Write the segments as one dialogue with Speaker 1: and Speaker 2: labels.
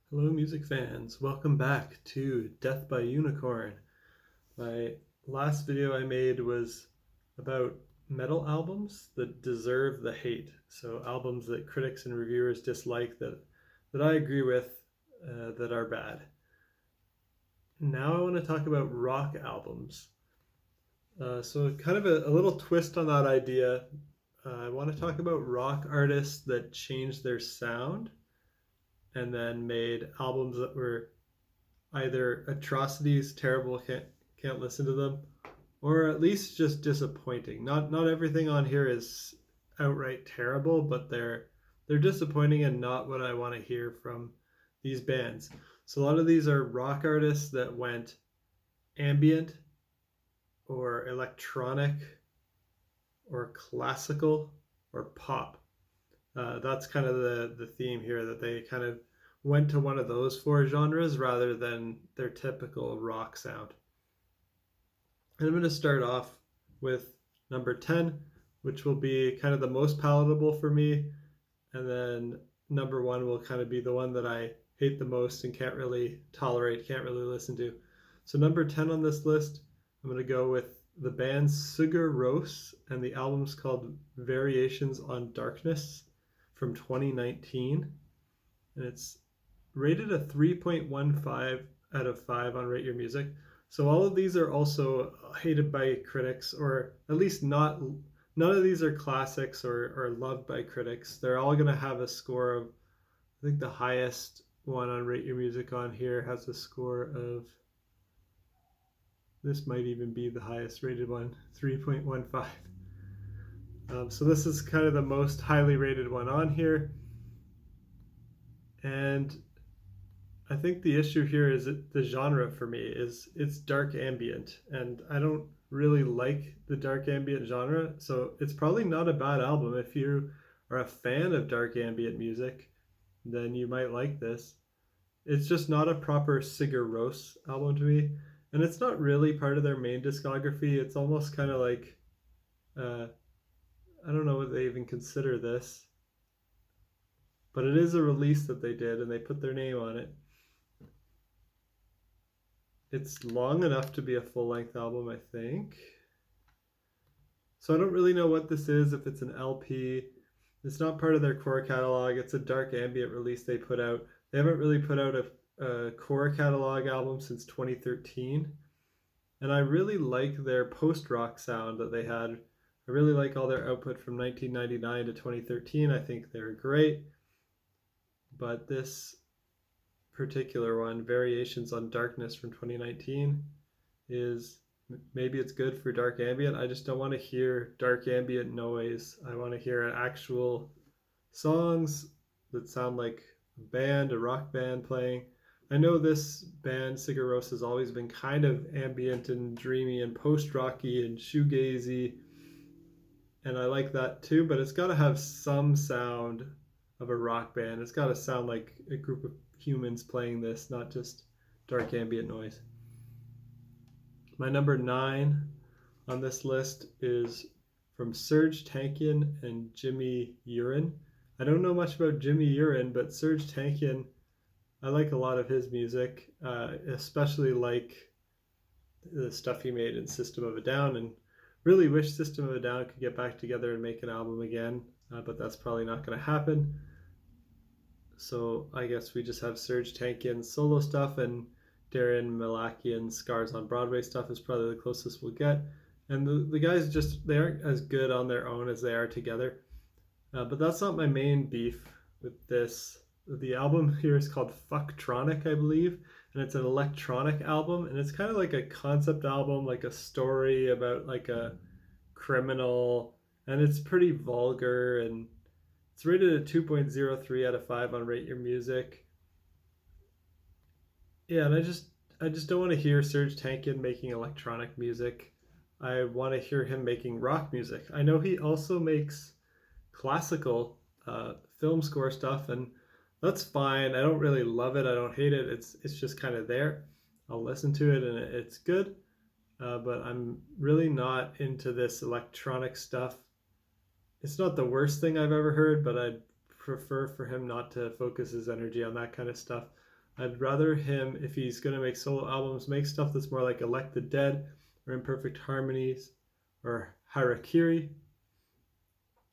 Speaker 1: Hello, music fans. Welcome back to Death by Unicorn. My last video I made was about metal albums that deserve the hate. So albums that critics and reviewers dislike that I agree with that are bad. Now I want to talk about rock albums. So kind of a little twist on that idea. I want to talk about rock artists that changed their sound and then made albums that were either atrocities, terrible, can't listen to them, or at least just disappointing. Not everything on here is outright terrible, but they're disappointing and not what I want to hear from these bands. So a lot of these are rock artists that went ambient or electronic or classical or pop. That's kind of the theme here, that they kind of went to one of those four genres rather than their typical rock sound. And I'm going to start off with number 10, which will be kind of the most palatable for me. And then number 1 will kind of be the one that I hate the most and can't really tolerate, can't really listen to. So number 10 on this list, I'm going to go with the band Sigur Rós, and the album's called Variations on Darkness from 2019. And it's rated a 3.15 out of 5 on Rate Your Music. So all of these are also hated by critics, or at least none of these are classics or loved by critics. They're all going to have a score of, I think the highest one on Rate Your Music on here has a score of, this might even be the highest rated one, 3.15. So this is kind of the most highly rated one on here. And I think the issue here is the genre for me is it's dark ambient, and I don't really like the dark ambient genre, so it's probably not a bad album. If you are a fan of dark ambient music, then you might like this. It's just not a proper Sigur Rós album to me, and it's not really part of their main discography. It's almost kind of like, I don't know what they even consider this, but it is a release that they did and they put their name on it. It's long enough to be a full-length album, I think. So I don't really know what this is, if it's an LP. It's not part of their core catalog. It's a dark ambient release they put out. They haven't really put out a core catalog album since 2013. And I really like their post-rock sound that they had. I really like all their output from 1999 to 2013. I think they're great. But this particular one, Variations on Darkness from 2019, is, maybe it's good for dark ambient. I just don't want to hear dark ambient noise. I want to hear actual songs that sound like a rock band playing. I know this band, Sigur Rós, has always been kind of ambient and dreamy and post-rocky and shoegazy, and I like that too, but it's got to have some sound of a rock band. It's got to sound like a group of humans playing this, not just dark ambient noise. My number 9 on this list is from Serj Tankian and Jimmy Urine. I don't know much about Jimmy Urine, but Serj Tankian, I like a lot of his music, especially like the stuff he made in System of a Down, and really wish System of a Down could get back together and make an album again, but that's probably not going to happen. So I guess we just have Serj Tankian's solo stuff, and Darren Malakian's Scars on Broadway stuff is probably the closest we'll get. And the guys they aren't as good on their own as they are together. But that's not my main beef with this. The album here is called Fucktronic, I believe, and it's an electronic album, and it's kind of like a concept album, like a story about like a criminal, and it's pretty vulgar, and it's rated a 2.03 out of 5 on Rate Your Music. Yeah, and I just don't want to hear Serj Tankian making electronic music. I want to hear him making rock music. I know he also makes classical film score stuff, and that's fine. I don't really love it. I don't hate it. It's just kind of there. I'll listen to it and it's good. But I'm really not into this electronic stuff. It's not the worst thing I've ever heard, but I'd prefer for him not to focus his energy on that kind of stuff. I'd rather him, if he's going to make solo albums, make stuff that's more like Elect the Dead or Imperfect Harmonies or Harakiri.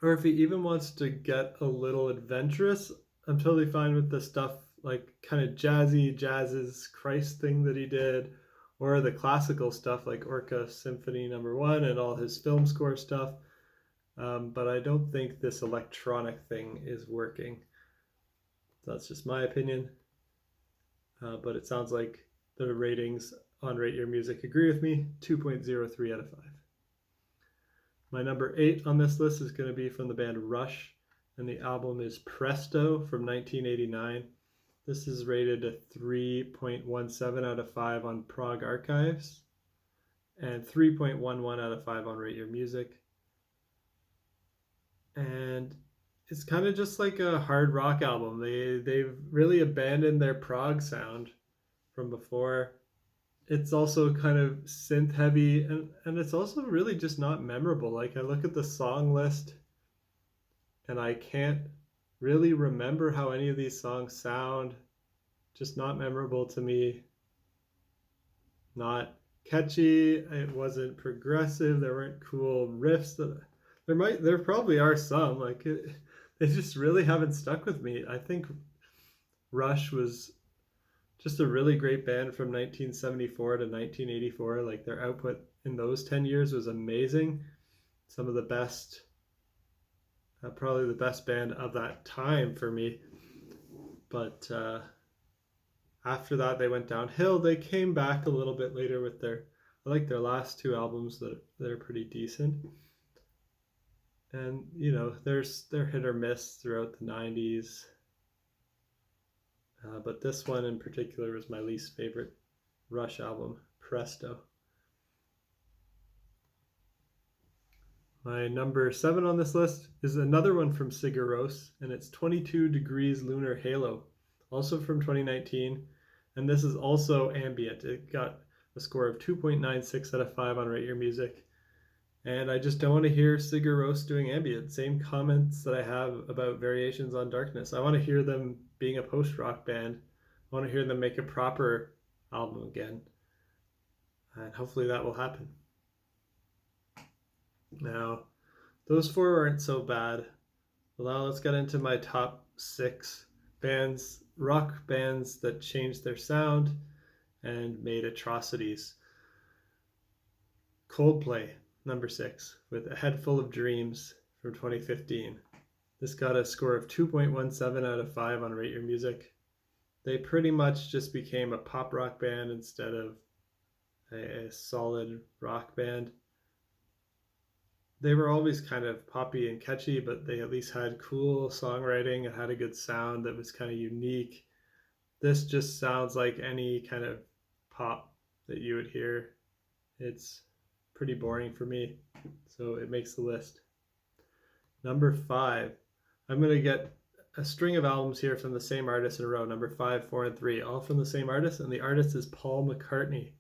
Speaker 1: Or if he even wants to get a little adventurous, I'm totally fine with the stuff like kind of jazzy, Jazz's Christ thing that he did, or the classical stuff like Orca Symphony No. 1 and all his film score stuff. But I don't think this electronic thing is working. That's just my opinion. But it sounds like the ratings on Rate Your Music agree with me, 2.03 out of 5. My number 8 on this list is going to be from the band Rush, and the album is Presto from 1989. This is rated a 3.17 out of 5 on Prog Archives, and 3.11 out of 5 on Rate Your Music. And it's kind of just like a hard rock album. They've really abandoned their prog sound from before. It's also kind of synth heavy, and it's also really just not memorable. Like, I look at the song list and I can't really remember how any of these songs sound. Just not memorable to me. Not catchy. It wasn't progressive. There weren't cool riffs. There probably are some. They just really haven't stuck with me. I think Rush was just a really great band from 1974 to 1984. Like, their output in those 10 years was amazing. Some of the best, probably the best band of that time for me. But after that, they went downhill. They came back a little bit later with I like their last 2 albums that they're pretty decent. And, they're hit or miss throughout the 90s. But this one in particular was my least favorite Rush album, Presto. My number 7 on this list is another one from Sigur Rós, and it's 22 Degrees Lunar Halo, also from 2019. And this is also ambient. It got a score of 2.96 out of 5 on Rate Your Music. And I just don't want to hear Sigur Rós doing ambient. Same comments that I have about Variations on Darkness. I want to hear them being a post-rock band. I want to hear them make a proper album again. And hopefully that will happen. Now, those 4 aren't so bad. Well, now let's get into my top 6 bands, rock bands that changed their sound and made atrocities. Coldplay, number 6, with A Head Full of Dreams from 2015. This got a score of 2.17 out of 5 on Rate Your Music. They pretty much just became a pop rock band instead of a solid rock band. They were always kind of poppy and catchy, but they at least had cool songwriting and had a good sound that was kind of unique. This just sounds like any kind of pop that you would hear. It's pretty boring for me, so it makes the list. Number 5, I'm going to get a string of albums here from the same artist in a row, number 5, 4, and 3, all from the same artist, and the artist is Paul McCartney.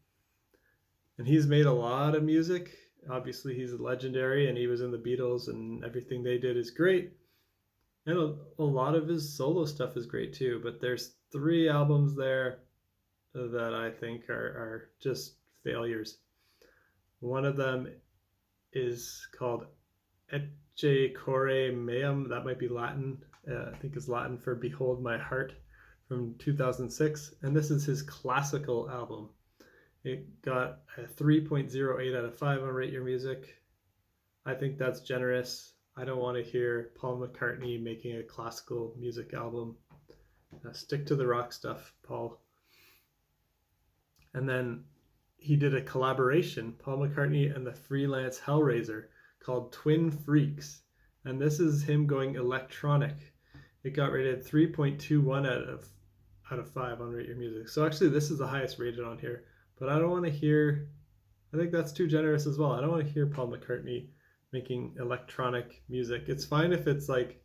Speaker 1: And he's made a lot of music. Obviously, he's legendary, and he was in the Beatles, and everything they did is great. And a lot of his solo stuff is great too, but there's 3 albums there that I think are just failures. One of them is called Corey Mayhem. That might be Latin. I think it's Latin for Behold My Heart from 2006. And this is his classical album. It got a 3.08 out of 5 on Rate Your Music. I think that's generous. I don't want to hear Paul McCartney making a classical music album. Stick to the rock stuff, Paul. And then he did a collaboration, Paul McCartney and the Freelance Hellraiser, called Twin Freaks. And this is him going electronic. It got rated 3.21 out of 5 on Rate Your Music. So actually this is the highest rated on here. But I don't want to hear, I think that's too generous as well. I don't want to hear Paul McCartney making electronic music. It's fine if it's like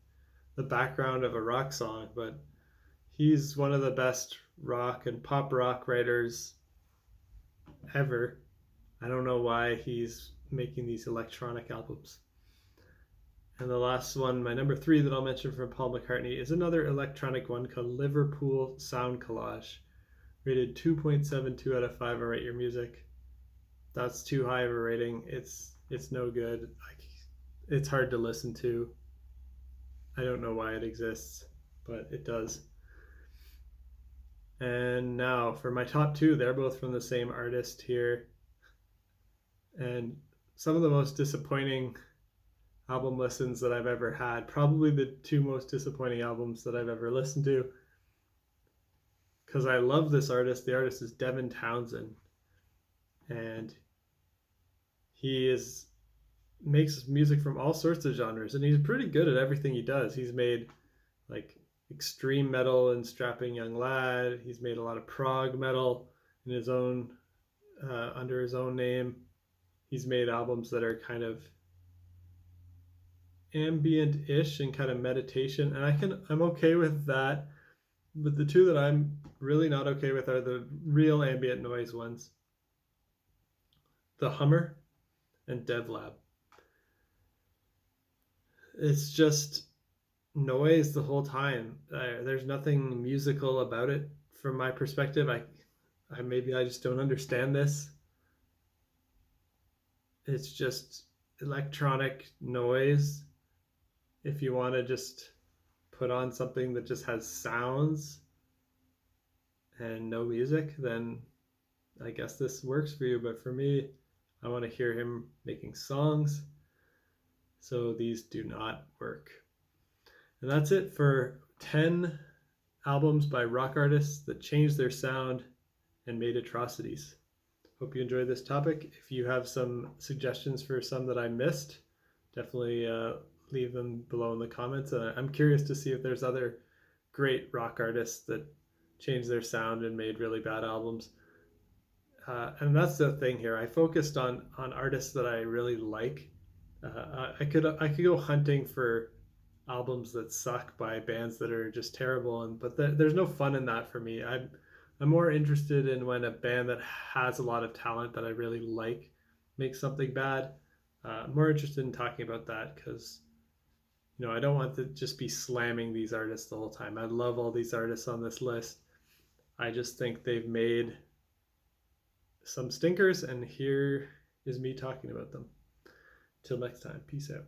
Speaker 1: the background of a rock song, but he's one of the best rock and pop rock writers ever. I don't know why he's making these electronic albums. And the last one, my number 3 that I'll mention from Paul McCartney, is another electronic one called Liverpool Sound Collage, rated 2.72 out of 5 on Rate Your Music. That's too high of a rating. It's no good. It's hard to listen to. I don't know why it exists, but it does. And now for my top 2, they're both from the same artist here. And some of the most disappointing album listens that I've ever had. Probably the 2 most disappointing albums that I've ever listened to. Because I love this artist. The artist is Devin Townsend. And he makes music from all sorts of genres. And he's pretty good at everything he does. He's made like extreme metal and Strapping Young Lad. He's made a lot of prog metal in his own under his own name. He's made albums that are kind of ambient-ish and kind of meditation, and I'm okay with that. But the 2 that I'm really not okay with are the real ambient noise ones, the Hummer and DevLab. It's just noise the whole time. There's nothing musical about it from my perspective. I maybe I just don't understand this. It's just electronic noise. If you want to just put on something that just has sounds and no music, then I guess this works for you. But for me, I want to hear him making songs. So these do not work. And that's it for 10 albums by rock artists that changed their sound and made atrocities. Hope you enjoyed this topic. If you have some suggestions for some that I missed, definitely leave them below in the comments. I'm curious to see if there's other great rock artists that changed their sound and made really bad albums. And that's the thing here. I focused on artists that I really like. I could go hunting for albums that suck by bands that are just terrible, but there's no fun in that for me. I'm more interested in when a band that has a lot of talent that I really like makes something bad. I'm more interested in talking about that because, I don't want to just be slamming these artists the whole time. I love all these artists on this list. I just think they've made some stinkers, and here is me talking about them. Till next time, peace out.